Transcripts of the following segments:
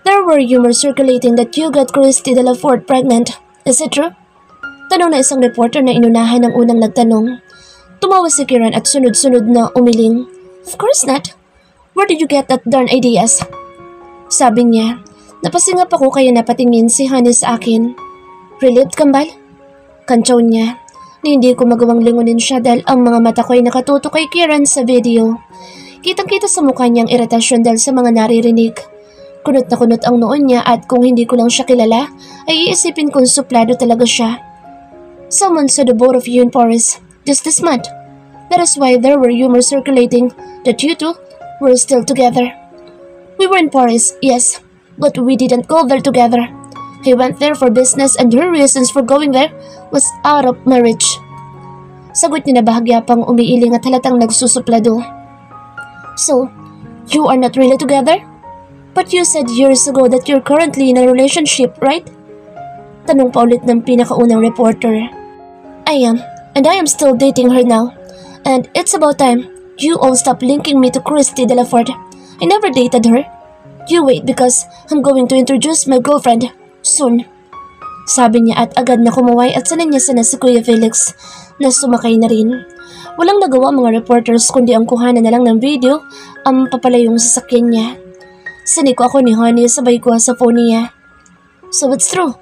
There were rumors circulating that you got Christy de la Fort pregnant. Is it true? Tanong na isang reporter na inunahan ng unang nagtanong. Tumawa si Kiran at sunod-sunod na umiling. Of course not. Where did you get that darn ideas? Sabi niya. Napasingap ako kaya napatingin si Honey sa akin. Relieved, Kambal? Kantsaw niya. Na hindi ko magawang lingunin siya dahil ang mga mata ko ay nakatuto kay Kiran sa video. Kitang-kita sa mukha niyang iritasyon dahil sa mga naririnig. Kunot na kunot ang noon niya at kung hindi ko lang siya kilala, ay iisipin kong suplado talaga siya. Someone saw the both of you in Paris just this month. That is why there were rumors circulating that you two were still together. We were in Paris, yes, but we didn't go there together. He went there for business and her reasons for going there was out of marriage. Sagot niya na bahagya pang umiiling at halatang nagsusuplado. So, you are not really together? But you said years ago that you're currently in a relationship, right? Tanong pa ulit ng pinakaunang reporter. I am, and I am still dating her now. And it's about time you all stop linking me to Christy de la Fort. I never dated her. You wait because I'm going to introduce my girlfriend soon. Sabi niya at agad na kumaway at sananyasa na si Kuya Felix na sumakay na rin. Walang nagawa mga reporters kundi ang kuhanan na lang ng video ang papalayong sasakyan niya. Siniko ako ni Honey sabay ko sa phone niya. So it's true.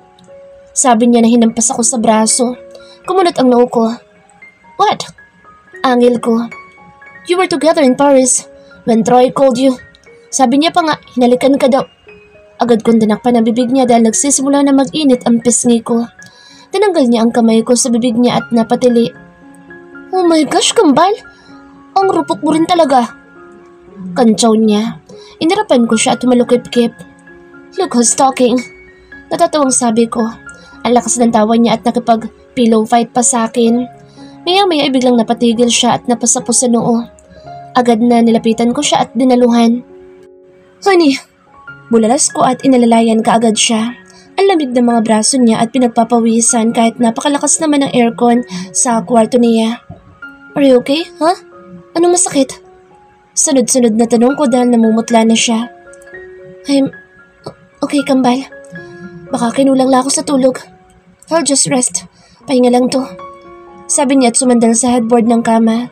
Sabi niya na hinampas ako sa braso. Kumunot ang noo ko. What? Angil ko. You were together in Paris when Troy called you. Sabi niya pa nga, hinalikan ka daw. Agad kong dinakpan ang bibig niya dahil nagsisimula na mag-init ang pisngi ko. Tinanggal niya ang kamay ko sa bibig niya at napatili. Oh my gosh, Kambal! Ang rupok mo rin talaga. Kantsaw niya. Inirapan ko siya at tumalukip-kip. Look who's talking. Natatawang sabi ko. Ang lakas ng tawa niya at nakipag-pillow fight pa sa akin. Maya-maya ay biglang napatigil siya at napasapos sa noo. Agad na nilapitan ko siya at dinaluhan. Honey! Bulalas ko at inalalayan kaagad siya. Ang lamig ng mga braso niya at pinagpapawisan kahit napakalakas naman ng aircon sa kwarto niya. Are you okay, huh? Anong masakit? Sunod-sunod na tanong ko dahil namumutla na siya. I'm okay, Kambal. Baka kinulang lang ako sa tulog. I'll just rest. Pahinga lang to. Sabi niya at sumandal sa headboard ng kama.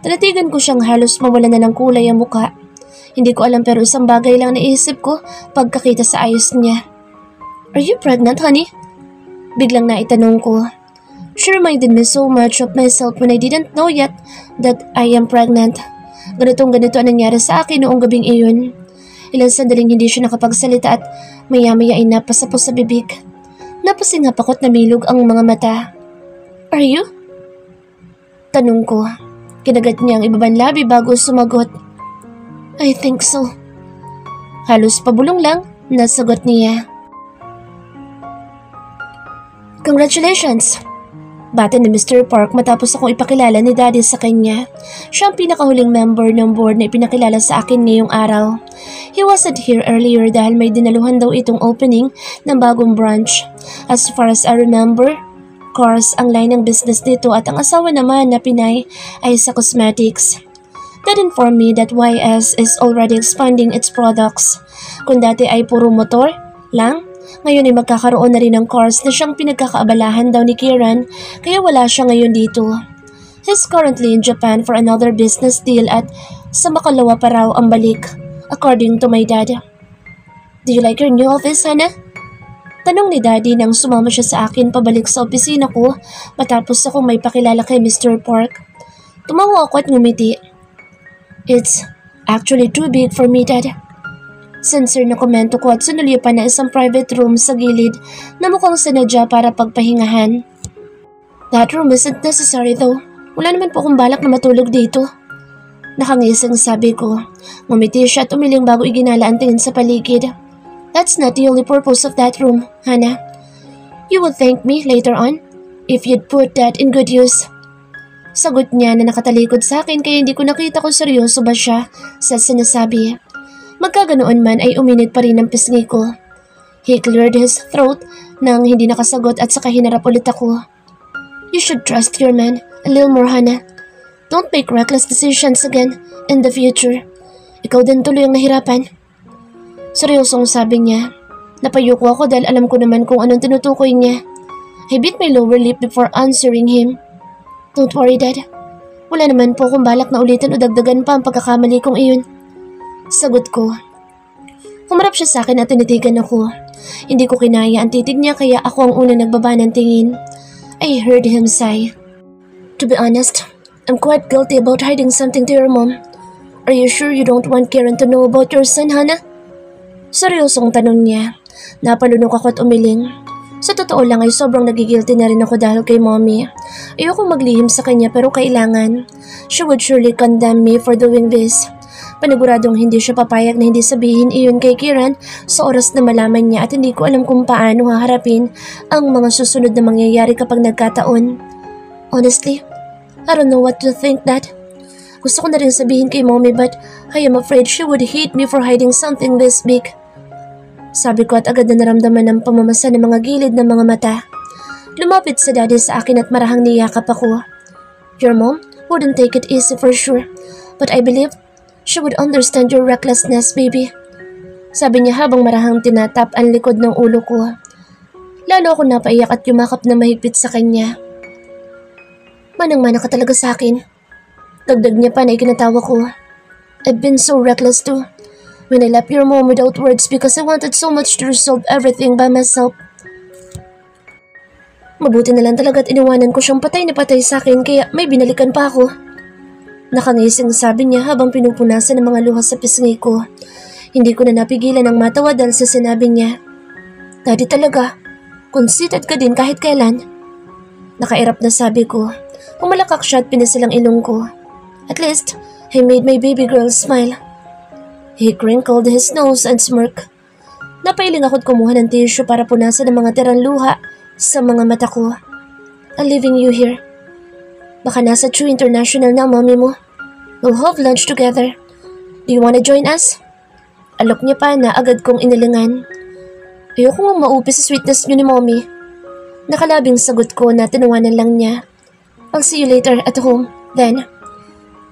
Tinatigan ko siyang halos mawala na ng kulay ang muka. Hindi ko alam pero isang bagay lang naisip ko pagkakita sa ayos niya. Are you pregnant, honey? Biglang naitanong ko. She reminded me so much of myself when I didn't know yet that I am pregnant. Ganito ang nangyari sa akin noong gabing iyon. Ilang sandaling hindi siya nakapagsalita at maya-maya ay napasapos sa bibig. Napasingap ako at namilog ang mga mata. Are you? Tanong ko. Kinagat niya ang ibabang labi bago sumagot. I think so. Halos pabulong lang, nasagot niya. Congratulations! Bata ni Mr. Park matapos akong ipakilala ni Daddy sa kanya. Siya ang pinakahuling member ng board na ipinakilala sa akin ngayong araw. He wasn't here earlier dahil may dinaluhan daw itong opening ng bagong branch. As far as I remember, cars ang line ng business dito at ang asawa naman na Pinay ay sa cosmetics. Dad informed me that YS is already expanding its products. Kung dati ay puro motor lang, ngayon ay magkakaroon na rin ng cars na siyang pinagkakaabalahan daw ni Kiran kaya wala siya ngayon dito. He's currently in Japan for another business deal at sa makalawa pa raw ang balik, according to my dad. Do you like your new office, Hannah? Tanong ni Daddy nang sumama siya sa akin pabalik sa opisina ko matapos akong may pakilala kay Mr. Park. Tumawa ako at ngumiti. It's actually too big for me, Dad. Sincere na komento ko at sunuli pa na isang private room sa gilid na mukhang sinadya para pagpahingahan. That room isn't necessary though. Wala naman po akong balak na matulog dito. Nakangising sabi ko. Ngumiti siya at umiling bago iginala ang tingin sa paligid. That's not the only purpose of that room, Hannah. You will thank me later on if you'd put that in good use. Sagot niya na nakatalikod sa akin kaya hindi ko nakita kung seryoso ba siya sa sinasabi. Magkaganoon man ay uminit pa rin ang pisngi ko. He cleared his throat nang hindi nakasagot at saka hinarap ulit ako. You should trust your man a little more, Hana. Don't make reckless decisions again in the future. Ikaw din tuloy ang nahirapan. Seryosong sabi niya. Napayuko ako dahil alam ko naman kung anong tinutukoy niya. I bit my lower lip before answering him. Don't worry, Dad. Wala naman po akong balak na ulitin o dagdagan pa ang pagkakamali kong iyon. Sagot ko. Humarap siya sa akin at tinitigan ako. Hindi ko kinaya ang titig niya kaya ako ang una nagbaba ng tingin. I heard him sigh. To be honest, I'm quite guilty about hiding something to your mom. Are you sure you don't want Karen to know about your son, Hana? Seryosong tanong niya. Napalunok ako at umiling. Sa totoo lang ay sobrang nagigilty na rin ako dahil kay mommy. Ayoko maglihim sa kanya pero kailangan. She would surely condemn me for doing this. Paniguradong hindi siya papayag na hindi sabihin iyon kay Kiran sa oras na malaman niya at hindi ko alam kung paano haharapin ang mga susunod na mangyayari kapag nagkataon. Honestly, I don't know what to think, Dad. Gusto ko na rin sabihin kay mommy but I am afraid she would hate me for hiding something this big. Sabi ko at agad na naramdaman ng pamamasa ng mga gilid ng mga mata. Lumapit sa daddy sa akin at marahang niyakap ako. Your mom wouldn't take it easy for sure, but I believe she would understand your recklessness, baby. Sabi niya habang marahang tinatap ang likod ng ulo ko. Lalo ako napaiyak at yumakap na mahigpit sa kanya. Manang-mana ka talaga sa akin. Dagdag niya pa na ikinatawa ko. I've been so reckless too. When I left your mom without words because I wanted so much to resolve everything by myself. Mabuti na lang talaga at iniwanan ko siyang patay na patay sa akin kaya may binalikan pa ako. Nakangising sabi niya habang pinupunasan ng mga luha sa pisngi ko. Hindi ko na napigilan ang matawa dahil sa sinabi niya. Daddy talaga, conceited ka din kahit kailan. Nakairap na sabi ko. Pumalakak siya at pinasilang ilong ko. At least, I made my baby girl smile. He crinkled his nose and smirked. Napailing ako't kumuha ng tissue para punasan ng mga tirang luha sa mga mata ko. I'm leaving you here. Baka nasa True International na mommy mo. We'll have lunch together. Do you wanna join us? Alok niya pa na agad kong inilingan. Ayoko nga maupi sa sweetness niyo ni mommy. Nakalabing sagot ko na tinawanan lang niya. I'll see you later at home, then.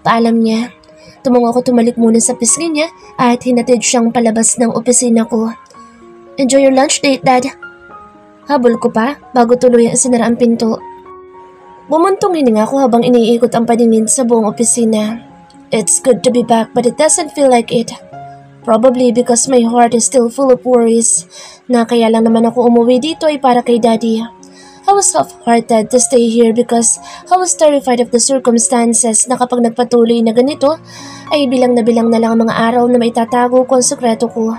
Paalam niya. Tumungo ako tumalik muna sa pisngi niya at hinatid siyang palabas ng opisina ko. Enjoy your lunch date, Dad. Habol ko pa bago tuloy sinara ang pinto. Bumuntong hininga ko habang iniikot ang paningin sa buong opisina. It's good to be back but it doesn't feel like it. Probably because my heart is still full of worries na kaya lang naman ako umuwi dito ay para kay Daddy. I was half-hearted to stay here because I was terrified of the circumstances na kapag nagpatuloy na ganito ay bilang na lang ang mga araw na maitatago ko ang sekreto ko.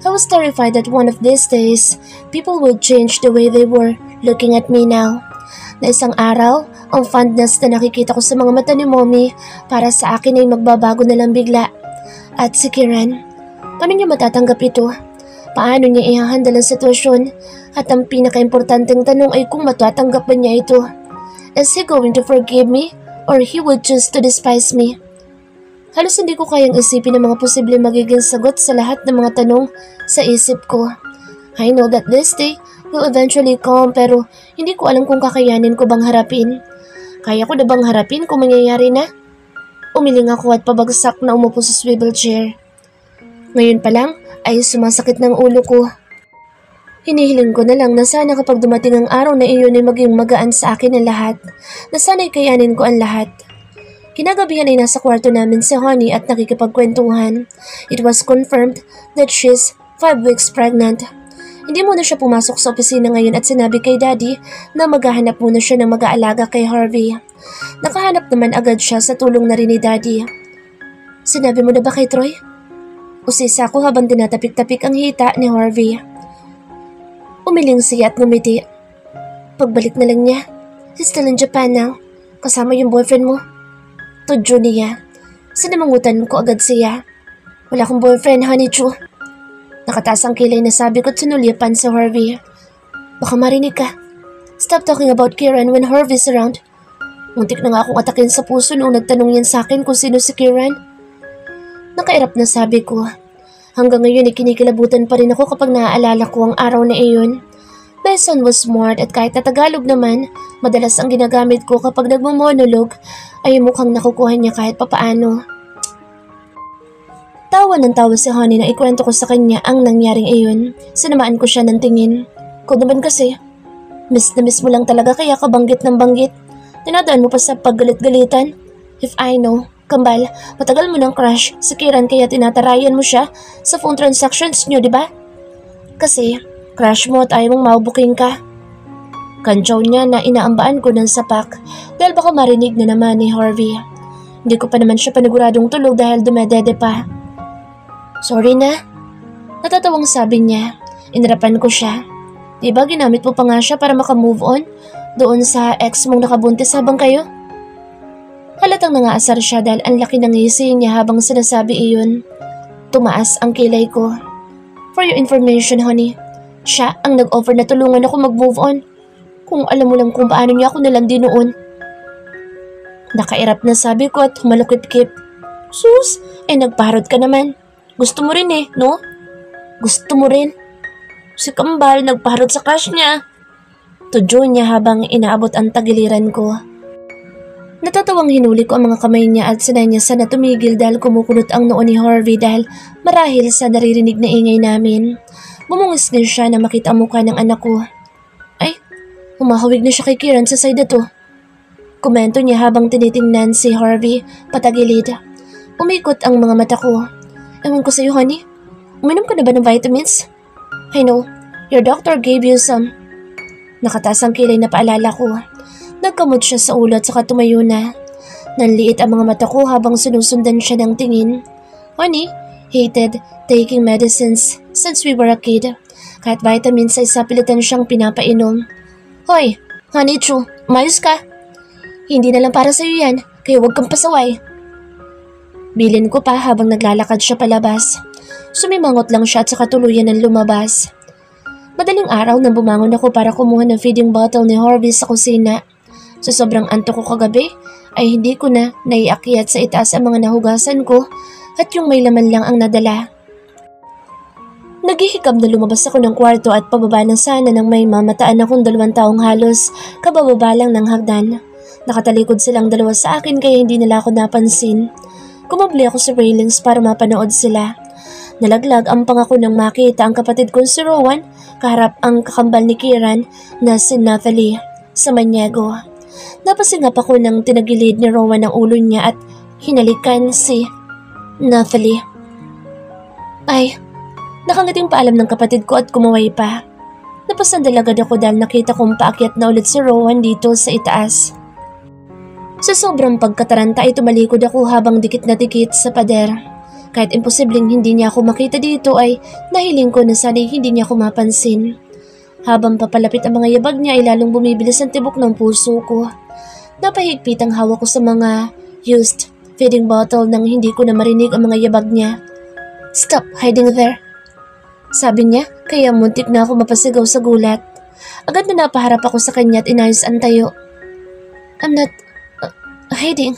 I was terrified that one of these days, people would change the way they were looking at me now. Na isang araw, ang fondness na nakikita ko sa mga mata ni Mommy para sa akin ay magbabago na lang bigla. At si Kiran, paano niya matatanggap ito? Paano niya ihahandle ang sitwasyon? At ang pinaka-importanteng tanong ay kung matatanggap ba niya ito. Is he going to forgive me or he would choose to despise me? Halos hindi ko kayang isipin ang mga posibleng magiging sagot sa lahat ng mga tanong sa isip ko. I know that this day will eventually come pero hindi ko alam kung kakayanin ko bang harapin. Kaya ko na bang harapin kung mangyayari na? Umiling ako at pabagsak na umupo sa swivel chair. Ngayon pa lang ay sumasakit ng ulo ko. Hinihiling ko na lang na sana kapag dumating ang araw na iyon ay maging magaan sa akin ang lahat, na sana'y kayanin ko ang lahat. Kinagabihan ay nasa kwarto namin si Honey at nakikipagkwentuhan. It was confirmed that she's 5 weeks pregnant. Hindi muna siya pumasok sa opisina ngayon at sinabi kay Daddy na maghahanap muna siya ng mag-aalaga kay Harvey. Nakahanap naman agad siya sa tulong na rin ni Daddy. Sinabi mo na ba kay Troy? Usisa ko habang tinatapik-tapik ang hita ni Harvey. Umiling siya at ngumiti. Pagbalik na lang niya, he's still in Japan now. Kasama yung boyfriend mo. Tudyo niya. Sinamangutan ko agad siya. Wala akong boyfriend, Honey Chu. Nakataas ang kilay na sabi ko at sinulyapan si Harvey. Baka marinig ka. Stop talking about Kieran when Harvey's around. Muntik na nga akong atakin sa puso noong nagtanong yan sa akin kung sino si Kieran. Nakairap na sabi ko. Hanggang ngayon ay kinikilabutan pa rin ako kapag naaalala ko ang araw na iyon. My son was smart at kahit na Tagalog naman, madalas ang ginagamit ko kapag nagmo-monologue ay mukhang nakukuha niya kahit papaano. Tawa ng tawa si Honey na ikwento ko sa kanya ang nangyaring iyon. Sinamaan ko siya ng tingin. Ko naman kasi, miss na miss mo lang talaga kaya ka banggit ng banggit. Tinadaan mo pa sa paggalit-galitan. If I know, kambal, matagal mo ng crush si Kiran kaya tinatarayan mo siya sa phone transactions niyo, di ba? Kasi, crush mo at ayaw mong maubuking ka. Kantsaw niya na inaambaan ko ng sapak dahil baka marinig na naman ni Harvey. Hindi ko pa naman siya paniguradong tulog dahil dumedede pa. Sorry na. Natatawang sabi niya. Inarapan ko siya. Diba ginamit mo pa nga siya para makamove on doon sa ex mong nakabuntis habang kayo? Halatang nangaasar siya dahil ang laki ng ngisi niya habang sinasabi iyon. Tumaas ang kilay ko. For your information, honey, siya ang nag-offer na tulungan ako mag-move on. Kung alam mo lang kung paano niya ako nalandi noon. Nakairap na sabi ko at humalukip-kip. Sus, nagparot ka naman. Gusto mo rin no? Gusto mo rin. Si Kambal nagparot sa crush niya. Tudyo niya habang inaabot ang tagiliran ko. Natatawang hinuli ko ang mga kamay niya at sinay niya sana tumigil dahil kumukulot ang noo ni Harvey dahil marahil sa naririnig na ingay namin. Bumungis din siya na makita ang mukha ng anak ko. Ay, humahawig na siya kay Kiran sa side to. Komento niya habang tinitingnan si Harvey patagilid. Umikot ang mga mata ko. Ewan ko sa'yo, honey. Uminom ka na ba ng vitamins? I know, your doctor gave you some. Nakataas ang kilay na paalala ko. Nagkamot siya sa ulo at saka tumayo na. Nanliit ang mga mata ko habang sinusundan siya ng tingin. Honey hated taking medicines since we were a kid. Kahit vitamins ay sapilitan siyang pinapainom. Hoy, honey Chu, mayos ka? Hindi na lang para sa'yo yan, kaya huwag kang pasaway. Bilin ko pa habang naglalakad siya palabas. Sumimangot lang siya at saka tuluyan ng lumabas. Madaling araw nang bumangon ako para kumuha ng feeding bottle ni Harvey sa kusina. Sa sobrang antok ko kagabi ay hindi ko na naiakyat sa itaas ang mga nahugasan ko at yung may laman lang ang nadala. Naghihikab na lumabas ako ng kwarto at pababa na sana nang may mamataan akong 2 taong halos kabababa lang ng hagdan. Nakatalikod silang dalawa sa akin kaya hindi nila ako napansin. Kumabli ako sa railings para mapanood sila. Nalaglag ang pangako nang makita ang kapatid kong si Rowan kaharap ang kakambal ni Kiran na si Nathalie sa Maniego. Napasingap ako nang tinagilid ni Rowan ang ulo niya at hinalikan si Nathalie. Ay, nakangating paalam ng kapatid ko at kumaway pa. Napasandal agad ako dahil nakita kong paakyat na ulit si Rowan dito sa itaas. Sa sobrang pagkataranta ay tumalikod ako habang dikit na dikit sa pader. Kahit imposibleng hindi niya ako makita dito ay nahiling ko na sana'y hindi niya ako mapansin. Habang papalapit ang mga yabag niya ay lalong bumibilis ang tibok ng puso ko. Napahigpit ang hawak ko sa mga used feeding bottle nang hindi ko na marinig ang mga yabag niya. Stop hiding there, sabi niya kaya muntik na ako mapasigaw sa gulat. Agad na napaharap ako sa kanya at inayos ang tayo. I'm not hiding.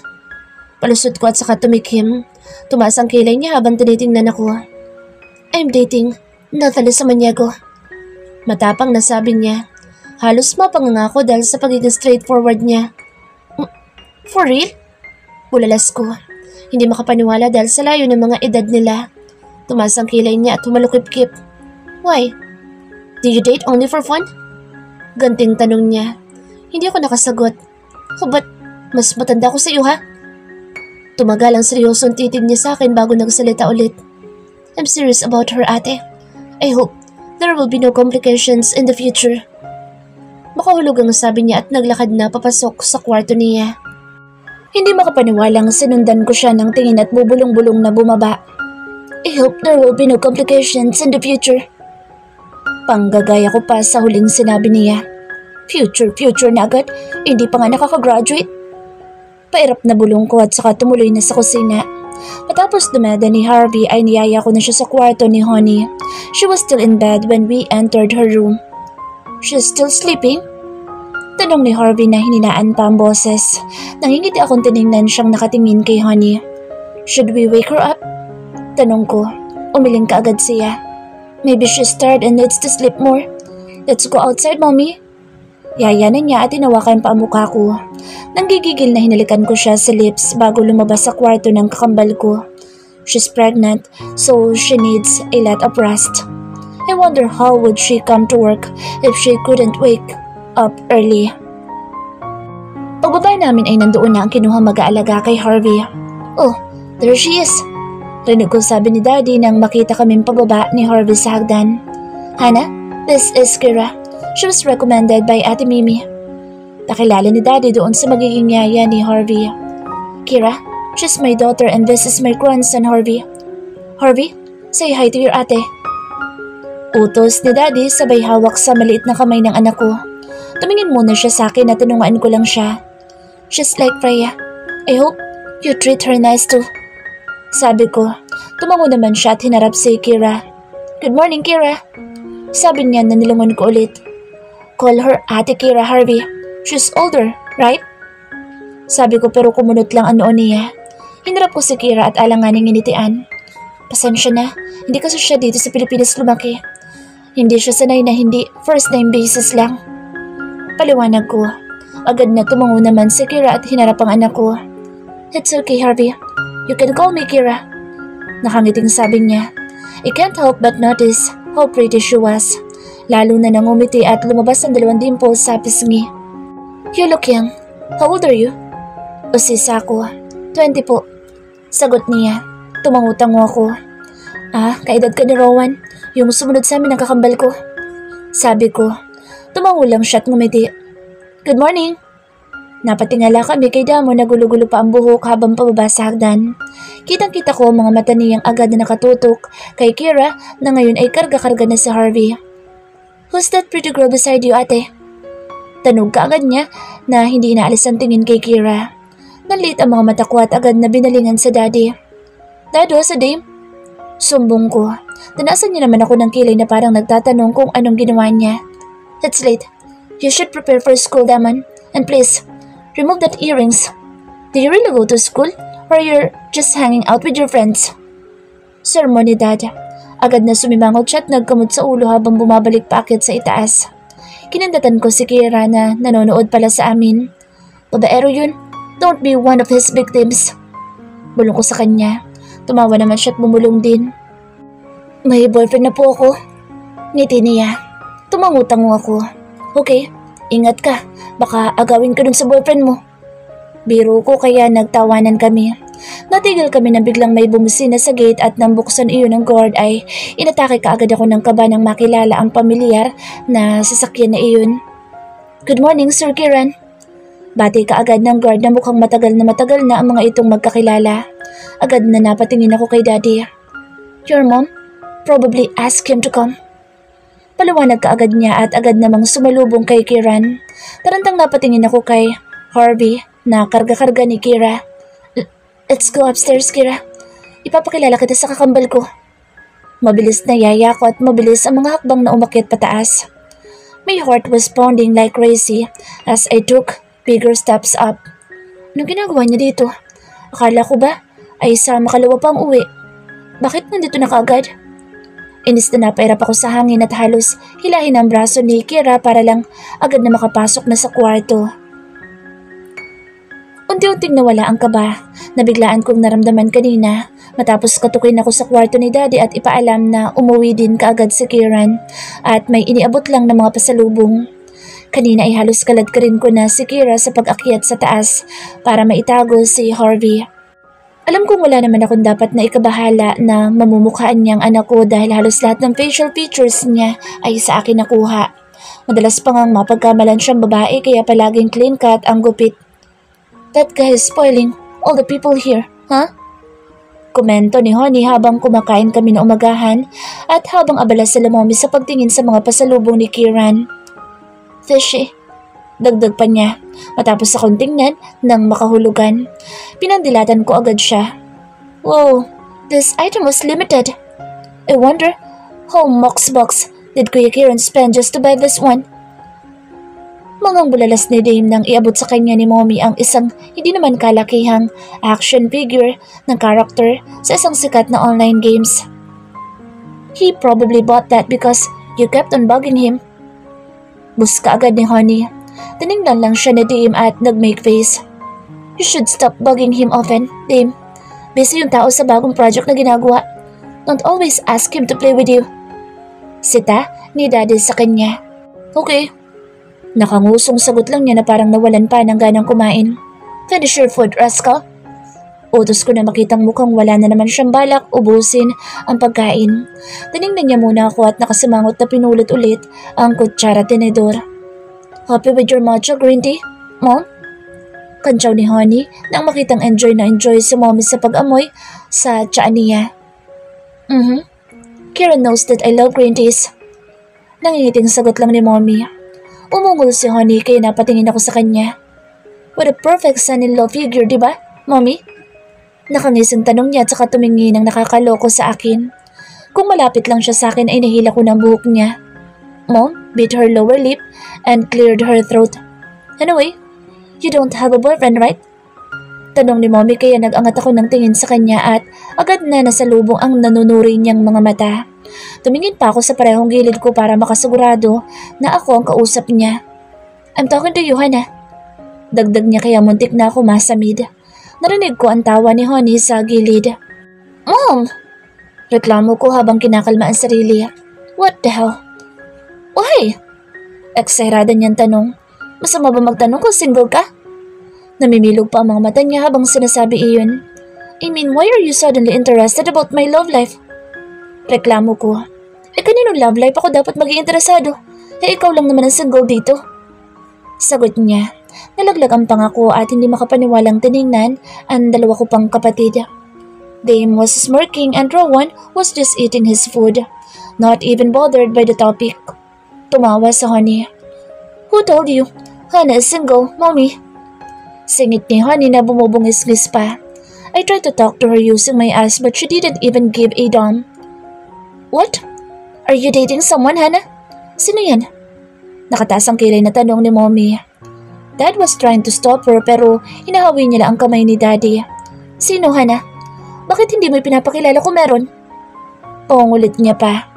Palusot ko at saka tumikim. Tumaas ang kilay niya habang tinitingnan ako. I'm dating Nathalie sa Maniego. Matapang na sabi niya. Halos mapanganga ako dahil sa pagiging straightforward niya. For real? Bulalas ko. Hindi makapaniwala dahil sa layo ng mga edad nila. Tumaas ang kilay niya at humalukip-kip. Why? Do you date only for fun? Ganting tanong niya. Hindi ako nakasagot. But mas matanda ko sa iyo ha? Tumagal ang seryosong titig niya sa akin bago nagsalita ulit. I'm serious about her, ate. I hope there will be no complications in the future. Makahulog ang sabi niya at naglakad na papasok sa kwarto niya. Hindi makapaniwalang sinundan ko siya ng tingin at bubulong-bulong na bumaba. I hope there will be no complications in the future. Panggagaya ko pa sa huling sinabi niya. Future na agad? Hindi pa nga nakakagraduate? Pairap na bulong ko at saka tumuloy na sa kusina. Matapos dumada ni Harvey ay niyaya ko na siya sa kwarto ni Honey. She was still in bed when we entered her room. She's still sleeping? Tanong ni Harvey na hininaan pa ang boses. Nangingiti akong tiningnan siyang nakatingin kay Honey. Should we wake her up? Tanong ko. Umiling kaagad siya. Maybe she's tired and needs to sleep more. Let's go outside, mommy. Yayanan niya at tinawakan pa ang mukha ko. Nanggigigil na hinalikan ko siya sa lips bago lumabas sa kwarto ng kakambal ko. She's pregnant, so she needs a lot of rest. I wonder how would she come to work if she couldn't wake up early. Pagbaba namin ay nandoon na ang kinuha mag-aalaga kay Harvey. Oh, there she is. Rinig ko sabi ni Daddy nang makita kaming pababa ni Harvey sa hagdan. Hannah, this is Kira. She was recommended by Ate Mimi. Nakilala ni Daddy doon sa magiging yaya ni Harvey. Kira, she's my daughter and this is my grandson Harvey. Harvey, say hi to your ate. Utos ni Daddy sabay hawak sa maliit na kamay ng anak ko. Tumingin muna siya sa akin at tinungaan ko lang siya. She's like Freya. I hope you treat her nice too. Sabi ko. Tumango naman siya at hinarap si Kira. Good morning, Kira. Sabi niya na nilungon ko ulit. Call her Ate Kira, Harvey. She's older, right? Sabi ko pero kumunot lang ang noo niya. Hinarap ko si Kira at alanganing initian. Pasensya na, hindi kasi siya dito sa Pilipinas lumaki. Hindi siya sanay na hindi first name basis lang. Paliwanag ko. Agad na tumango naman si Kira at hinarap ang anak ko. It's okay, Harvey. You can call me Kira. Nakangiting sabi niya. I can't help but notice how pretty she was. Lalo na nang umiti at lumabas ang 2 dimples sa pisngi. You look young. How old are you? Usisa ako. 20 po. Sagot niya. Tumangutango ako. Kaedad ka ni Rowan. Yung sumunod sa amin ng kakambal ko. Sabi ko. Tumango lang siya at ngumiti. Good morning. Napatingala kami kay Damo na gulo-gulo pa ang buhok habang pababa sa hagdan. Kitang-kita ko mga mata niyang agad na nakatutok kay Kira na ngayon ay karga-karga na si Harvey. Who's that pretty girl beside you, ate? Tanog kaagad niya na hindi inaalis ang tingin kay Kira. Nanliit ang mga mata ko at agad na binalingan sa Daddy. Dad, what's a dame? Sumbong ko. Tanasan niya naman ako ng kilay na parang nagtatanong kung anong ginawa niya. It's late. You should prepare for school, Damon. And please, remove that earrings. Do you really go to school? Or you're just hanging out with your friends? Sermon ni Dad. Agad na sumimangot siya at nagkamot sa ulo habang bumabalik paakyat sa itaas. Kinandatan ko si Kira na nanonood pala sa amin. Babaero yun. Don't be one of his victims. Bulong ko sa kanya. Tumawa naman siya at bumulong din. May boyfriend na po ako. Ngiti niya. Tumangutango ako. Okay, ingat ka. Baka agawin ka dun sa boyfriend mo. Biro ko kaya nagtawanan kami. Natigil kami na biglang may bumusina sa gate at nang buksan iyon ng guard ay inatake kaagad ako ng kaba nang makilala ang pamilyar na sasakyan na iyon. Good morning, Sir Kiran. Bati kaagad ng guard na mukhang matagal na ang mga itong magkakilala. Agad na napatingin ako kay Daddy. Your mom probably asked him to come. Paliwanag kaagad niya at agad namang sumalubong kay Kiran. Tarantang napatingin ako kay Harvey na karga-karga ni Kira. Let's go upstairs, Kira. Ipapakilala kita sa kakambal ko. Mabilis na yaya ko at mabilis ang mga hakbang na umakyat pataas. My heart was pounding like crazy as I took bigger steps up. Anong ginagawa niya dito? Akala ko ba ay sa makalawa pang uwi? Bakit nandito na kaagad? Inis na napairap ako sa hangin at halos hilahin ang braso ni Kira para lang agad na makapasok na sa kwarto. Unti-unting nawala ang kaba na biglaan kong naramdaman kanina matapos katukin ako sa kwarto ni Daddy at ipaalam na umuwi din kaagad si Kiran at may iniabot lang ng mga pasalubong. Kanina ay halos kalad ka rin ko na si Kira sa pag-akyat sa taas para maitago si Harvey. Alam kong wala naman akong dapat na ikabahala na mamumukhaan niyang anak ko dahil halos lahat ng facial features niya ay sa akin nakuha. Madalas pa ngang mapagkamalan siyang babae kaya palaging clean cut ang gupit. That guy is spoiling all the people here, huh? Komento ni Honey habang kumakain kami na umagahan at habang abala sa Lamomi sa pagtingin sa mga pasalubong ni Kiran. Fishy. Dagdag pa niya matapos akong tingnan ng makahulugan. Pinandilatan ko agad siya. Whoa, this item was limited. I wonder how much bucks did Kuya Kiran spend just to buy this one? Mangang bulalas ni Dame nang iabot sa kanya ni Mommy ang isang hindi naman kalakihang action figure ng character sa isang sikat na online games. He probably bought that because you kept on bugging him. Buska agad ni Honey. Tinignan lang siya ni Dame at nag-make face. You should stop bugging him often, Dame. Busy yung tao sa bagong project na ginagawa. Don't always ask him to play with you. Sita ni Daddy sa kanya. Okay. Nakangusong sagot lang niya na parang nawalan pa ng ganang kumain. Finish your food, rascal. Utos ko na makitang mukhang wala na naman siyang balak ubusin ang pagkain. Tinignan niya muna ako at nakasimangot na pinulot ulit ang kutsara tinidor. Happy with your matcha green tea, Mom? Kantsaw ni Honey nang makitang enjoy na enjoy si Mommy sa pag-amoy sa tiyaan niya. Kieran knows that I love green teas. Nangingiting sagot lang ni Mommy. Umungol si Honey kaya napatingin ako sa kanya. What a perfect son-in-law figure, di ba, Mommy? Nakangising tanong niya at saka tumingin ng nakakaloko sa akin. Kung malapit lang siya sa akin ay nahila ko ng buhok niya. Mom bit her lower lip and cleared her throat. Anyway, you don't have a boyfriend, right? Tanong ni Mommy kaya nag-angat ako ng tingin sa kanya at agad na nasalubong ang nanunuri niyang mga mata. Tumingin pa ako sa parehong gilid ko para makasigurado na ako ang kausap niya. I'm talking to you, Hannah. Dagdag niya kaya muntik na ako masamid. Narinig ko ang tawa ni Honey sa gilid. Mom! Reklamo ko habang kinakalma ang sarili. What the hell? Why? Eksahirada niyang tanong. Masama ba magtanong kung single ka? Namimilog pa ang mga mata niya habang sinasabi iyon. I mean, why are you suddenly interested about my love life? Reklamo ko. Kaninong love life ako dapat maging interesado? Ikaw lang naman ang single dito. Sagot niya. Nalaglag ang pangako at hindi makapaniwalang tiningnan ang dalawa ko pang kapatid. Dame was smirking and Rowan was just eating his food, not even bothered by the topic. Tumawa sa Honey. Who told you? Hannah is single, Mommy. Singit ni Honey na bumubungis-ngis pa. I tried to talk to her using my ass but she didn't even give a damn. What? Are you dating someone, Hannah? Sino yan? Nakataas ang kilay na tanong ni Mommy. Dad was trying to stop her pero hinahawi niya lang ang kamay ni Daddy. Sino, Hannah? Bakit hindi mo pinapakilala kung meron? Pangulit niya pa.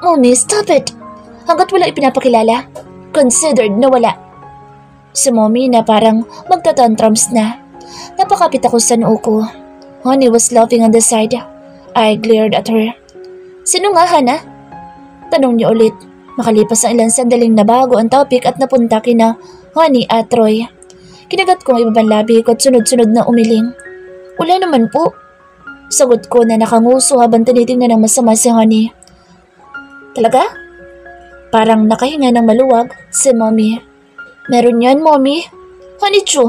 Mommy, stop it! Hanggat wala ipinapakilala, considered na wala. Si Mommy na parang magtatantrums na. Napakapit ako sa noo ko. Honey was laughing on the side. I glared at her. Sino nga, Hannah? Tanong niya ulit. Makalipas ang ilang sandaling na bago ang topic at napunta kina Honey at Troy. Kinagat ko ang ibabang labi ko at sunod-sunod na umiling. Wala naman po. Sagot ko na nakanguso habang tinitingnan ng masama si Honey. Talaga? Parang nakahinga ng maluwag si Mommy. Meron yan, Mommy. Honey Chu.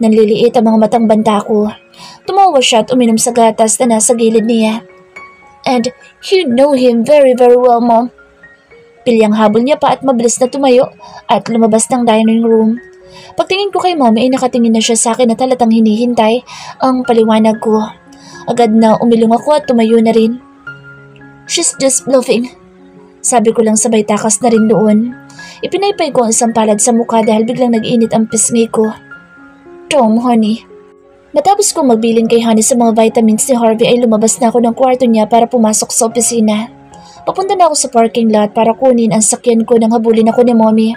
Nanliliit ang mga matang banta ko. Tumawa siya at uminom sa gatas na nasa gilid niya. And you know him very very well, Mom. Pilyang habol niya pa at mabilis na tumayo at lumabas ng dining room. Pagtingin ko kay Mommy ay nakatingin na siya sa akin at halatang hinihintay ang paliwanag ko. Agad na umilong ako at tumayo na rin. She's just bluffing. Sabi ko lang sabay takas na rin doon. Ipinaypay ko ang isang palad sa mukha dahil biglang nag-init ang pisngi ko. Tom, Honey. Matapos kong magbilin kay Honey sa mga vitamins ni Harvey ay lumabas na ako ng kwarto niya para pumasok sa opisina. Papunta na ako sa parking lot para kunin ang sakyan ko nang habulin ako ni Mommy.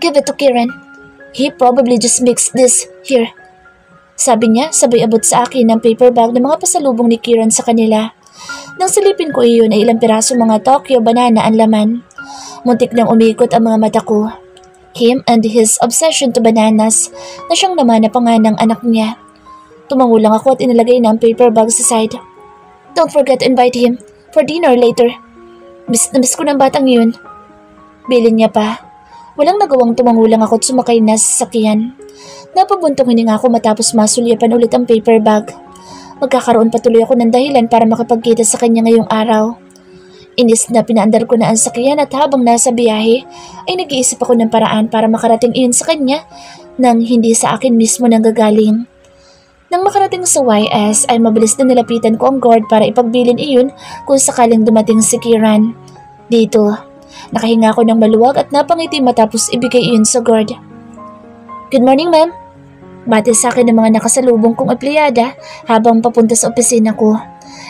Give it to Kieran. He probably just mixed this here. Sabi niya sabay abot sa akin ng paper bag ng mga pasalubong ni Kieran sa kanila. Nang silipin ko iyon ay ilang piraso mga Tokyo banana ang laman. Muntik nang umikot ang mga mata ko. Him and his obsession to bananas na siyang naman na panga ng anak niya. Tumango lang ako at inilagay na ang paper bag sa side. Don't forget to invite him for dinner later. Miss na miss ko ng batang yun. Bilin niya pa. Walang nagawang tumango lang ako at sumakay na sa sasakyan. Napabuntong hininga ako matapos masulyapan ulit ang paper bag. Magkakaroon patuloy ako ng dahilan para makipagkita sa kanya ngayong araw. Inis na pinaandar ko na ang sakyan at habang nasa biyahe ay nag-iisip ako ng paraan para makarating iyon sa kanya nang hindi sa akin mismo nanggagaling. Nang makarating sa YS ay mabilis na nilapitan ko ang guard para ipagbilin iyon kung sakaling dumating si Kieran. Dito, nakahinga ako ng maluwag at napangiti matapos ibigay iyon sa guard. Good morning, ma'am. Bati sa akin ng mga nakasalubong kong empleyada habang papunta sa opisina ko.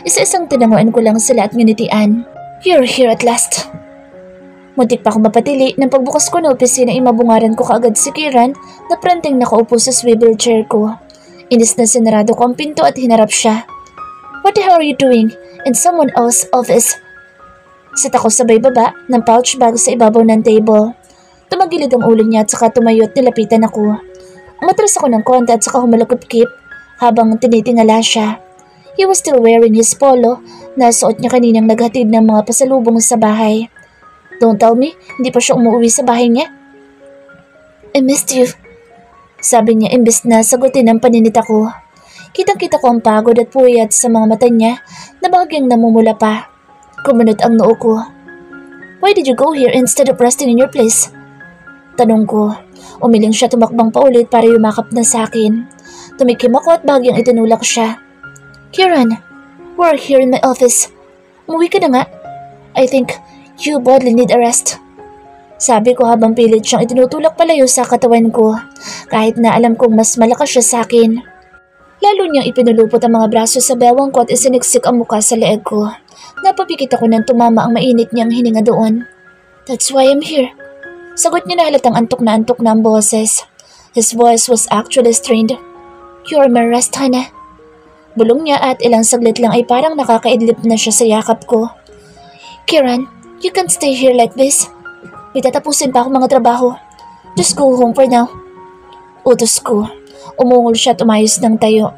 Isa-isang tinanguan ko lang sila at nginitian. You're here at last. Muntik pa akong mapatili nang pagbukas ko ng opisina ay mabungaran ko kaagad si Kieran na pranteng nakaupo sa swivel chair ko. Inis na sinarado ko ang pinto at hinarap siya. What the hell are you doing in someone else's office? Sit ako sabay baba ng pouch bag sa ibabaw ng table. Tumagilid ang ulo niya at saka tumayo at nilapitan ako. Umatras ako ng konti at saka humalagupkip habang tinitingala siya. He was still wearing his polo na suot niya kaninang naghatid ng mga pasalubong sa bahay. Don't tell me, hindi pa siya umuwi sa bahay niya. I missed you, sabi niya imbes na sagutin ang paninita ko. Kitang-kita ko ang pagod at puyat sa mga mata niya na bahagyang namumula pa. Kumunot ang noo ko. Why did you go here instead of resting in your place? Tanong ko. Umiling siya tumakbang paulit para yumakap na sa akin. Tumikim ako at bahagyang itinulak siya. Kieran, we're here in my office. Umuwi ka na nga. I think you badly need a rest. Sabi ko habang pilit siyang itinutulak palayo sa katawan ko, kahit na alam kong mas malakas siya sa akin. Lalo niyang ipinulupot ang mga braso sa bewang ko at isiniksik ang mukha sa leeg ko. Napapikit ako nang tumama ang mainit niyang hininga doon. That's why I'm here. Sagot niya na halatang antok na ang boses. His voice was actually strained. You're my rest, Hannah. Bulong niya at ilang saglit lang ay parang nakakaidlip na siya sa yakap ko. Kieran, you can't stay here like this. May tatapusin pa ako mga trabaho. Just go home for now. Utos ko. Umungol siya at umayos ng tayo.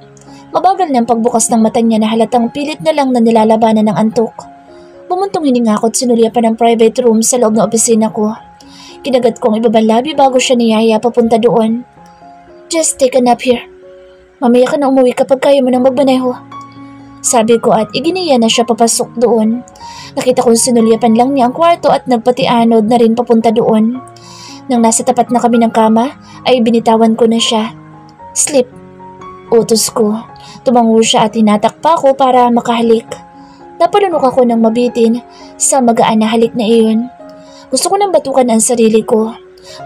Mabagal ng pagbukas ng mata niya na halatang pilit na lang na nilalabanan ng antok. Bumuntong hininga ako at sinulya pa ng private room sa loob ng opisina ko. Kinagat ko ang ibabang labi bago siya niyaya papunta doon. Just take a nap here. Mamaya ka na umuwi kapag kaya mo nang magmaneho. Sabi ko at iginiya na siya papasok doon. Nakita kong sinulyapan lang niya ang kwarto at nagpatianod na rin papunta doon. Nang nasa tapat na kami ng kama, ay binitawan ko na siya. Sleep. Utos ko. Tumango siya at hinatak pa ako para makahalik. Napalunok ako ng mabitin sa magaan na halik na iyon. Gusto ko nang batukan ang sarili ko.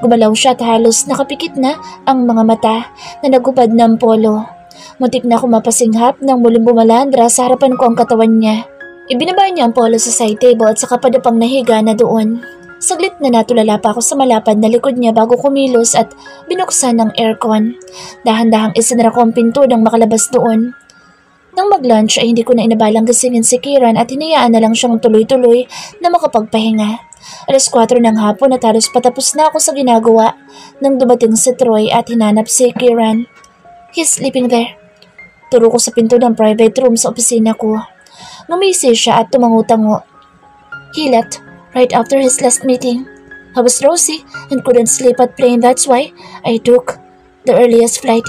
Gumalaw siya at halos nakapikit na ang mga mata na nagubad ng polo. Muntik na ako mapasinghap nang muling bumalandra sa harapan ko ang katawan niya. Ibinaba niya ang polo sa side table at saka padapang nahiga na doon. Saglit na natulala pa ako sa malapad na likod niya bago kumilos at binuksan ng aircon. Dahan-dahang isinara ko ang pinto nang makalabas doon. Nang mag-lunch ay hindi ko na inabalang gisingin si Kieran at hinayaan na lang siyang tuloy-tuloy na makapagpahinga. 4:00 ng hapon at halos patapos na ako sa ginagawa nang dumating si Troy at hinanap si Kieran. He's sleeping there. Turo ko sa pinto ng private room sa opisina ko. Ngumisi siya at tumango-tango. He left right after his last meeting. I was rosy and couldn't sleep at plane, that's why I took the earliest flight.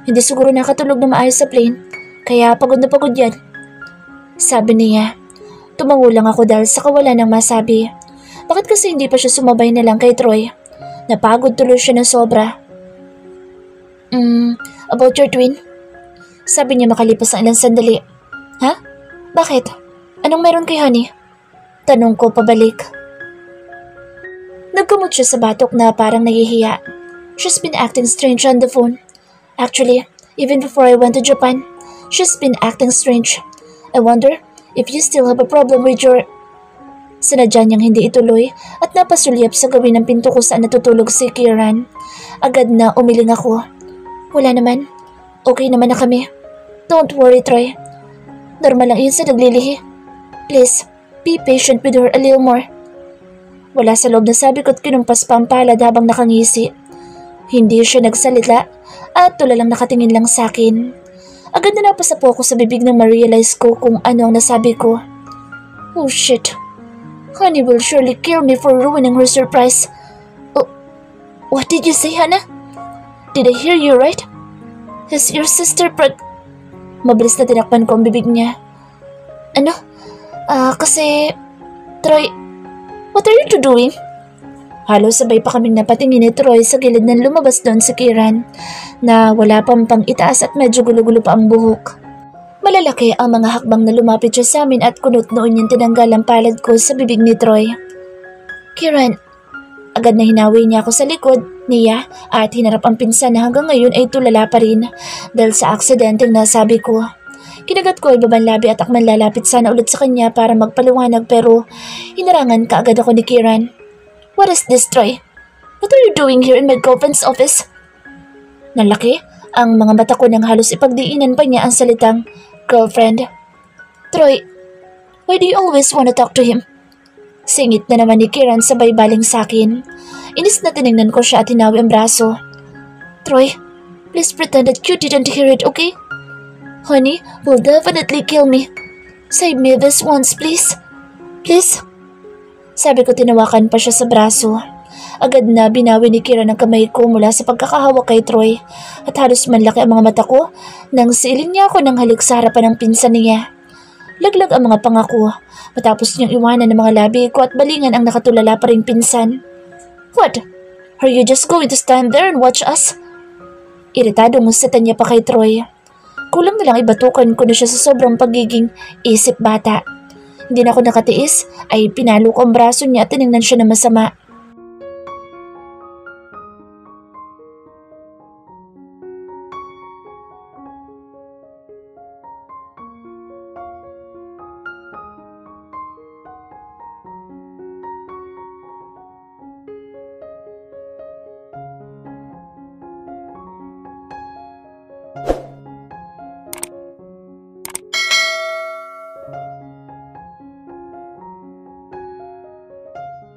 Hindi siguro nakatulog na maayos sa plane, kaya pagod na pagod yan. Sabi niya. Tumango lang ako dahil sa kawalan ng masabi. Bakit kasi hindi pa siya sumabay na lang kay Troy? Napagod tuloy siya ng sobra. About your twin? Sabi niya makalipas ang ilang sandali. Ha? Bakit? Anong meron kay Honey? Tanong ko pabalik. Nagkamot siya sa batok na parang nahihiya. She's been acting strange on the phone. Actually, even before I went to Japan, she's been acting strange. I wonder if you still have a problem with your... Sinadya niyang hindi ituloy at napasulyap sa gawin ng pinto ko saan natutulog si Kieran. Agad na umiling ako. Wala naman. Okay naman na kami. Don't worry, Troy. Normal lang yun sa naglilihi. Please, be patient with her a little more. Wala sa loob na sabi ko at kinumpas pa ang palad habang nakangisi. Hindi siya nagsalita at tulalang nakatingin lang sa akin. Agad na napasapo ako sa bibig nang ma-realize ko kung ano ang nasabi ko. Oh shit. Honey will surely kill me for ruining her surprise. Oh, what did you say, Hannah? Did I hear you right? Is your sister Mabilis na tinakpan ko ang bibig niya. Ano? Kasi... Troy, what are you two doing? Halos sabay pa kaming napatingin ni Troy sa gilid ng lumabas doon si Kieran na wala pang itaas at medyo gulo-gulo pa ang buhok. Malalaki ang mga hakbang na lumapit siya sa amin at kunot noon niyang tinanggal ang palad ko sa bibig ni Troy. Kieran, agad na hinawi niya ako sa likod niya at hinarap ang pinsan na hanggang ngayon ay tulala pa rin dahil sa aksidenteng nasabi ko. Kinagat ko ay babang labi at akman lalapit sana ulit sa kanya para magpaliwanag pero hinarangan kaagad ako ni Kieran. What is this, Troy? What are you doing here in my girlfriend's office? Nalaki ang mga mata ko nang halos ipagdiinan pa niya ang salitang girlfriend. Troy, why do you always want to talk to him? Singit na naman ni Kieran sabay baling sa akin. Inis na tinignan ko siya at hinawi ang braso. Troy, please pretend that you didn't hear it, okay? Honey will definitely kill me. Save me this once, please. Please? Sabi ko tinawakan pa siya sa braso. Agad na binawi ni Kieran ang kamay ko mula sa pagkakahawak kay Troy at halos manlaki ang mga mata ko nang silin niya ako ng halik sa harapan ng pinsan niya. Laglag ang mga pangako matapos niyang iwanan ng mga labi ko at balingan ang nakatulala pa ring pinsan. What? Are you just going to stand there and watch us? Iritadong musatan niya pa kay Troy. Kulang na lang ibatukan ko na siya sa sobrang pagiging isip bata. Hindi na ako nakatiis ay pinalo ko ang braso niya at tinignan siya na masama.